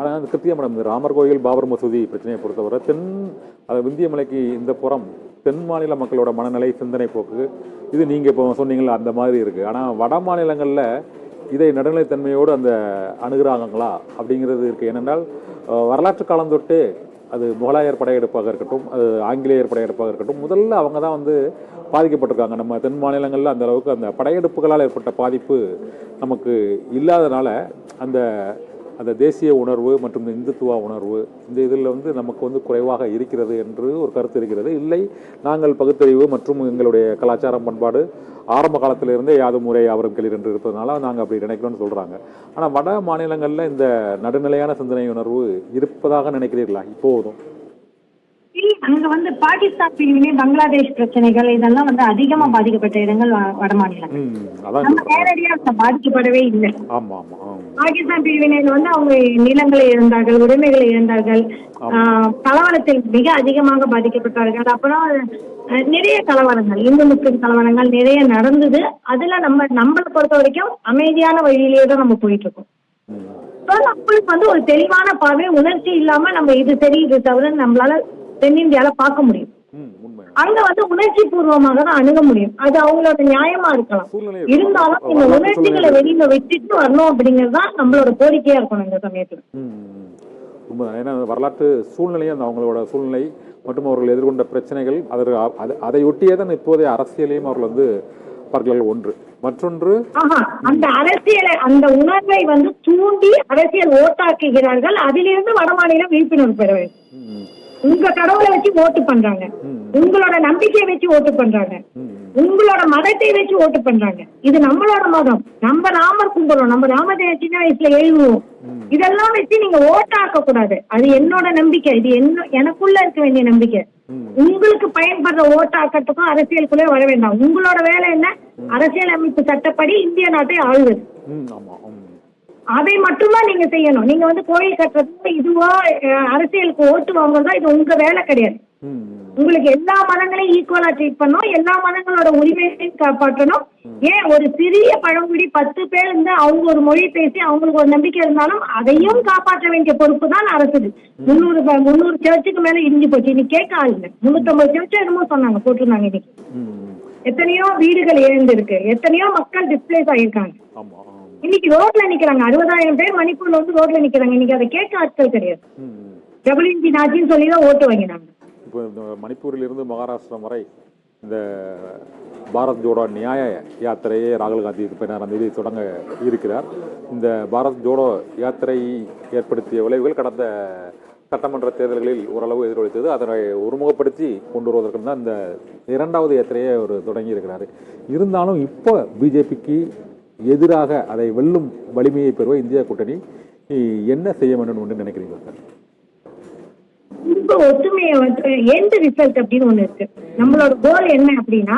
ஆனால் கிருத்தியா மேடம், இந்த ராமர் கோயில் பாபர் மசூதி பிரச்சனையை பொறுத்தவரை விந்திய மலைக்கு இந்த புறம் தென் மாநில மக்களோட மனநிலை, சிந்தனை போக்கு இது நீங்கள் இப்போ சொன்னீங்களா அந்த மாதிரி இருக்குது. ஆனால் வட மாநிலங்களில் இதை நடுநிலைத்தன்மையோடு அந்த அணுகுறாங்களா அப்படிங்கிறது இருக்குது. ஏனென்றால் வரலாற்று காலம் தொட்டு அது முகலாயர் படையெடுப்பாக இருக்கட்டும், அது ஆங்கிலேயர் படையெடுப்பாக இருக்கட்டும், முதல்ல அவங்க தான் பாதிக்கப்பட்டிருக்காங்க. நம்ம தென் மாநிலங்களில் அந்த அளவுக்கு அந்த படையெடுப்புகளால் ஏற்பட்ட பாதிப்பு நமக்கு இல்லாதனால அந்த அந்த தேசிய உணர்வு மற்றும் இந்துத்துவ உணர்வு இந்த இதில் நமக்கு குறைவாக இருக்கிறது என்று ஒரு கருத்து இருக்கிறது. இல்லை, நாங்கள் பகுத்தறிவு மற்றும் எங்களுடைய கலாச்சாரம் பண்பாடு ஆரம்ப காலத்திலிருந்தே யாதும் ஊரே யாவரும் கேளீர் என்று இருப்பதனால நாங்கள் அப்படி நினைக்கிறோம்னு சொல்கிறாங்க. ஆனால் வட மாநிலங்களில் இந்த நடுநிலையான சிந்தனை உணர்வு இருப்பதாக நினைக்கிறீர்களா இப்போதும்? அங்க பாகிஸ்தான் பிரிவினை, பங்களாதேஷ் பிரச்சனைகள் இதெல்லாம் அதிகமா பாதிக்கப்பட்ட இடங்கள் வட மாநிலங்கள். நம்ம நேரடியா பாதிக்கப்படவே இல்லை. பாகிஸ்தான் பிரிவினையில அவங்க நிலங்களை இழந்தார்கள், உடைமைகளை இழந்தார்கள், கலவரத்தில் மிக அதிகமாக பாதிக்கப்பட்டார்கள். அப்புறம் நிறைய கலவரங்கள், இந்து முஸ்லிம் கலவரங்கள் நிறைய நடந்தது. அதுல நம்மளை பொறுத்த வரைக்கும் அமைதியான வழியிலேயே தான் நம்ம போயிட்டு இருக்கோம். நம்மளுக்கு ஒரு தெளிவான பார்வை, உணர்ச்சி இல்லாம நம்ம இது சரி இது தவிர நம்மளால தென்னிந்தியால பார்க்க முடியும். அங்க உணர்ச்சி பூர்வமாக தான் அணுக முடியும். அது அவங்களோட நியாயமா இருக்கலாம். இருந்தாலும் இந்த உணர்ச்சிகளை வெளியில வச்சுட்டு வரணும் அப்படிங்கிறது தான் நம்மளோட கோரிக்கையா இருக்கணும் இந்த சமயத்துல. ஏன்னா வரலாற்று சூழ்நிலையும் அவங்களோட சூழ்நிலை மற்றும் அவர்கள் எதிர்கொண்ட பிரச்சனைகள் அதை ஒட்டியே தான் இப்போதைய அரசியலையும் அவர்கள் பார்க்கிறார்கள். ஒன்று மற்றொன்று அந்த அரசியலை, அந்த உணர்வை தூண்டி அரசியல் ஓட்டாக்குகிறார்கள். அதிலிருந்து வட மாநிலம் விழிப்புணர்வு பெற வேண்டும். உங்க கடவுளை வச்சு ஓட்டு பண்றாங்க, உங்களோட நம்பிக்கையை வச்சு ஓட்டு பண்றாங்க, உங்களோட மதத்தை வச்சு ஓட்டு பண்றாங்க. இது நம்மளோட மதம், நம்ம ராமர் கும்பிடுறோம், நம்ம ராமதேவ சின்ன வயசுல எழுதுவோம். இதெல்லாம் வச்சு நீங்க ஓட்டாக்க கூடாது. அது என்னோட நம்பிக்கை, இது எனக்குள்ள இருக்க வேண்டிய நம்பிக்கை. உங்களுக்கு பயன்படுற ஓட்டாக்கத்துக்கும் அரசியலுக்குள்ளே வர வேண்டாம். உங்களோட வேலை என்ன? அரசியல் அமைப்பு சட்டப்படி இந்திய நாட்டை ஆளுவது. அதை மட்டும்தான் நீங்க செய்யணும். நீங்க கோயில் கட்டுறது இதுவா அரசியலுக்கு ஓட்டு வாங்குறதா, இது உங்க வேலை கிடையாது. உங்களுக்கு எல்லா மதங்களையும் ஈக்குவலா ட்ரீட் பண்ணணும், எல்லா மதங்களோட உரிமையையும் காப்பாற்றணும். ஏன் ஒரு சிறிய பழங்குடி 10 பேர் இருந்து அவங்க ஒரு மொழி பேசி அவங்களுக்கு ஒரு நம்பிக்கை இருந்தாலும் அதையும் காப்பாற்ற வேண்டிய பொறுப்பு தான் அரசு. 300 சர்ச்சுக்கு மேல இடிஞ்சு போச்சு. இன்னைக்கு கேட்க ஆள் இல்லை. 350 சர்ச்சு என்னமோ சொன்னாங்க, போட்டிருந்தாங்க. இன்னைக்கு எத்தனையோ வீடுகள் இழந்து இருக்கு, எத்தனையோ மக்கள் டிஸ்பிளேஸ் ஆகியிருக்காங்க. இன்னைக்கு ரோட்ல நிக்கிறாங்க. 60,000 பேர் மணிப்பூர்ல ரோட்ல நிக்கிறாங்க. இன்னைக்கு அதை கேட்க ஆட்கள் கிடையாது. டபிள்யூஜி நாச்சின்னு சொல்லிதான் ஓட்டு வாங்கினாங்க. இப்போ இந்த மணிப்பூரில் இருந்து மகாராஷ்டிரம் வரை இந்த பாரத் ஜோடோ நியாய யாத்திரையை ராகுல் காந்தி 16ஆம் தேதி தொடங்க இருக்கிறார். இந்த பாரத் ஜோடோ யாத்திரை ஏற்படுத்திய விளைவுகள் கடந்த சட்டமன்ற தேர்தல்களில் ஓரளவு எதிரொலித்தது. அதனை ஒருமுகப்படுத்தி கொண்டு வருவதற்கு தான் இந்த 2வது யாத்திரையை அவர் தொடங்கி இருக்கிறார். இருந்தாலும் இப்போ பிஜேபிக்கு எதிராக அதை வெல்லும் வலிமையை பெறுவ இந்தியா கூட்டணி என்ன செய்ய வேண்டும் என்று நினைக்கிறீங்க சார்? ஒத்துமையை எந்த ரிசல்ட் அப்படின்னு ஒண்ணு இருக்கு. நம்மளோட கோல் என்ன அப்படின்னா,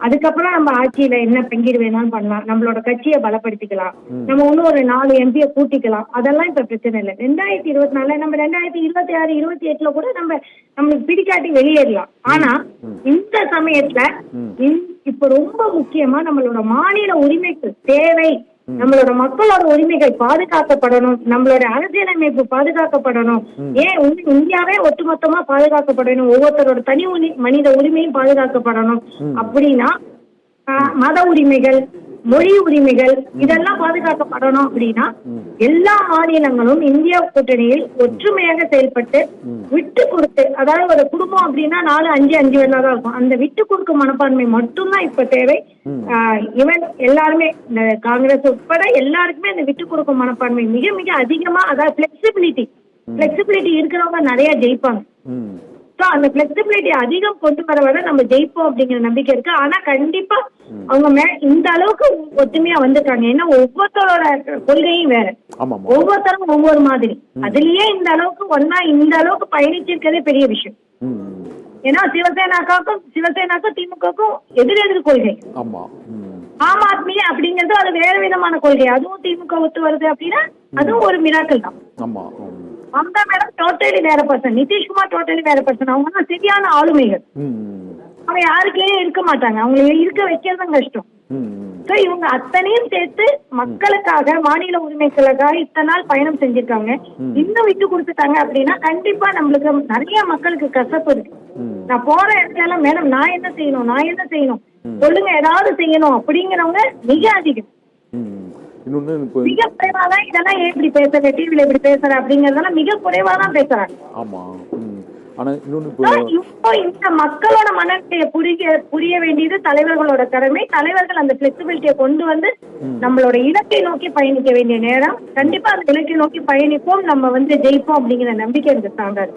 அதுக்கப்புறம் நம்ம ஆட்சியில என்ன பங்கீடு வேணாலும் பண்ணலாம், நம்மளோட கட்சியை பலப்படுத்திக்கலாம், நம்ம இன்னும் ஒரு 4 எம்பியை கூட்டிக்கலாம். அதெல்லாம் இப்ப பிரச்சனை இல்லை. 2024 நம்ம 2026, 28 கூட நம்மளுக்கு பிடிக்காட்டி வெளியேறலாம். ஆனா இந்த சமயத்துல இப்ப ரொம்ப முக்கியமா நம்மளோட மாநில உரிமைகள் தேவை, நம்மளோட மக்களோட உரிமைகள் பாதுகாக்கப்படணும், நம்மளோட அரசியலமைப்பு பாதுகாக்கப்படணும். ஏன் இந்தியாவே ஒட்டுமொத்தமா பாதுகாக்கப்படணும், ஒவ்வொருத்தரோட தனி மனித உரிமையும் பாதுகாக்கப்படணும். அப்படின்னா மத உரிமைகள், மொழி உரிமைகள் இதெல்லாம் பாதுகாக்கப்படணும். அப்படின்னா எல்லா மாநிலங்களும் இந்தியா கூட்டணியில் ஒற்றுமையாக செயல்பட்டு விட்டு கொடுத்து, அதாவது ஒரு குடும்பம் அப்படின்னா 4-5 பேர்லாம் தான் இருக்கும். அந்த விட்டு கொடுக்கும் மனப்பான்மை மட்டும்தான் இப்ப தேவை. எல்லாருமே காங்கிரஸ் உட்பட எல்லாருக்குமே அந்த விட்டு கொடுக்கும் மனப்பான்மை மிக மிக அதிகமா, அதாவது பிளெக்சிபிலிட்டி இருக்கிறவங்க நிறைய ஜெயிப்பாங்க. அந்த பிளெக்சிபிலிட்டி அதிகம் கொண்டு வர நம்ம ஜெயிப்போம் அப்படிங்கிற நம்பிக்கை இருக்கு. ஆனா கண்டிப்பா அவங்க இந்த அளவுக்கு ஒத்துமையா வந்திருக்காங்க. ஏன்னா ஒவ்வொருத்தரோட கொள்கையும் வேற, ஒவ்வொருத்தரும் ஒவ்வொரு மாதிரி. அதுலயே இந்த அளவுக்கு ஒன்னா இந்த அளவுக்கு பயணிச்சிருக்கிறதே பெரிய விஷயம். ஏன்னா சிவசேனாக்கும் திமுகவுக்கும் எதிரெதிர் கொள்கை. ஆம் ஆத்மி அப்படிங்கிறது அது வேற விதமான கொள்கை. அதுவும் திமுக ஒத்து வருது அப்படின்னா அதுவும் ஒரு மிராக்கல் தான். மம்தா மேடம் டோட்டலி வேற பர்சன், நிதிஷ்குமார் டோட்டலி வேற பர்சன். அவங்க சரியான ஆளுமைகள். அவங்க யாருக்கே இருக்க மாட்டாங்க, அவங்களை இருக்க வைக்கிறதும் கஷ்டம். சோ இவங்க அத்தனையும் சேர்த்து மக்களுக்காக மாநில உரிமைகளுக்காக இத்தனை நாள் பயணம் செஞ்சிருக்காங்க. இன்னும் விட்டு கொடுத்துட்டாங்க அப்படின்னா கண்டிப்பா நம்மளுக்கு நிறைய மக்களுக்கு கசப்பு இருக்கு. நான் போற இடத்துல எல்லாம் மேடம் நான் என்ன செய்யணும் சொல்லுங்க, ஏதாவது செய்யணும் அப்படிங்கிறவங்க மிக அதிகம். இன்னொன்னு மிக குறைவாதான் இதெல்லாம் ஏன் இப்படி பேசுற, டிவில இப்படி பேசுற அப்படிங்கறதெல்லாம் மிக குறைவாதான் பேசுறாங்க. ஆமா. ஆனா இன்னொன்னு இப்போ இந்த மக்களோட மனநிலையை புரிய வேண்டியது தலைவர்களோட கடமை. தலைவர்கள் அந்த பிளெக்சிபிலிட்டியை கொண்டு வந்து நம்மளோட இலக்கை நோக்கி பயணிக்க வேண்டிய நேரம். கண்டிப்பா அந்த இலக்கை நோக்கி பயணிப்போம், நம்ம ஜெயிப்போம் அப்படிங்கிற நம்பிக்கை எனக்கு ஸ்ட்ராங்கா இருக்கு.